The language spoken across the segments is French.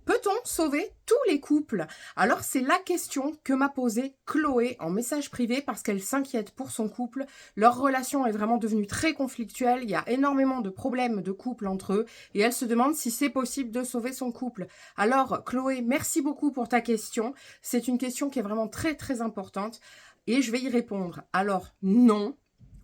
Peut-on sauver tous les couples? Alors c'est la question que m'a posée Chloé en message privé parce qu'elle s'inquiète pour son couple. Leur relation est vraiment devenue très conflictuelle, il y a énormément de problèmes de couple entre eux et elle se demande si c'est possible de sauver son couple. Alors Chloé, merci beaucoup pour ta question. C'est une question qui est vraiment très très importante et je vais y répondre. Alors non,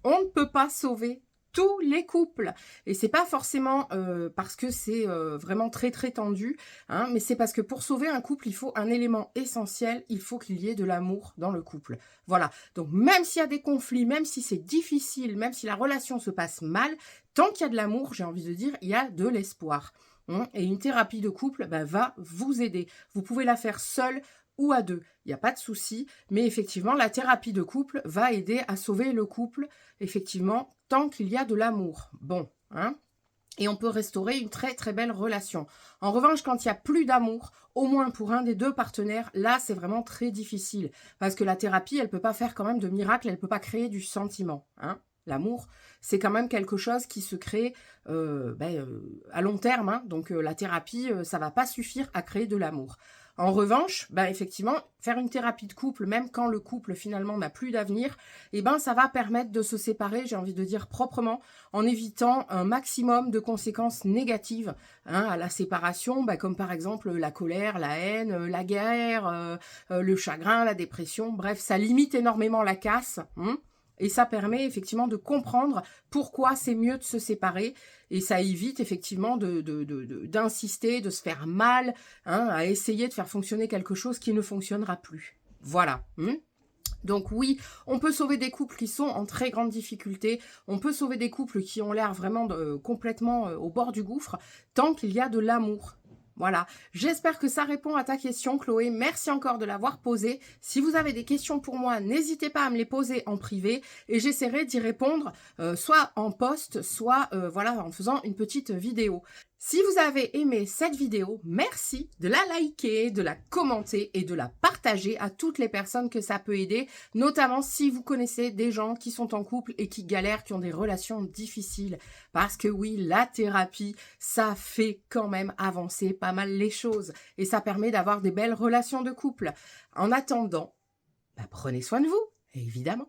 on ne peut pas sauver tous les couples. Et c'est pas forcément parce que c'est vraiment très très tendu, hein, mais c'est parce que pour sauver un couple, il faut un élément essentiel, il faut qu'il y ait de l'amour dans le couple. Voilà, donc même s'il y a des conflits, même si c'est difficile, même si la relation se passe mal, tant qu'il y a de l'amour, j'ai envie de dire, il y a de l'espoir. Et une thérapie de couple va vous aider. Vous pouvez la faire seule ou à deux, il n'y a pas de souci, mais effectivement, la thérapie de couple va aider à sauver le couple, effectivement, tant qu'il y a de l'amour. Bon, hein, et on peut restaurer une très très belle relation. En revanche, quand il n'y a plus d'amour, au moins pour un des deux partenaires, là c'est vraiment très difficile. Parce que la thérapie, elle ne peut pas faire quand même de miracle, elle ne peut pas créer du sentiment. Hein. L'amour, c'est quand même quelque chose qui se crée à long terme. Hein. Donc la thérapie, ça ne va pas suffire à créer de l'amour. En revanche, effectivement, faire une thérapie de couple, même quand le couple finalement n'a plus d'avenir, ça va permettre de se séparer, j'ai envie de dire proprement, en évitant un maximum de conséquences négatives à la séparation, comme par exemple la colère, la haine, la guerre, le chagrin, la dépression. Bref, ça limite énormément la casse. Et ça permet effectivement de comprendre pourquoi c'est mieux de se séparer. Et ça évite effectivement d'insister, de se faire mal, à essayer de faire fonctionner quelque chose qui ne fonctionnera plus. Voilà. Donc oui, on peut sauver des couples qui sont en très grande difficulté, on peut sauver des couples qui ont l'air vraiment complètement au bord du gouffre, tant qu'il y a de l'amour. Voilà, j'espère que ça répond à ta question Chloé, merci encore de l'avoir posée. Si vous avez des questions pour moi, n'hésitez pas à me les poser en privé et j'essaierai d'y répondre soit en post, soit en faisant une petite vidéo. Si vous avez aimé cette vidéo, merci de la liker, de la commenter et de la partager à toutes les personnes que ça peut aider, notamment si vous connaissez des gens qui sont en couple et qui galèrent, qui ont des relations difficiles. Parce que oui, la thérapie, ça fait quand même avancer pas mal les choses et ça permet d'avoir des belles relations de couple. En attendant, prenez soin de vous, évidemment.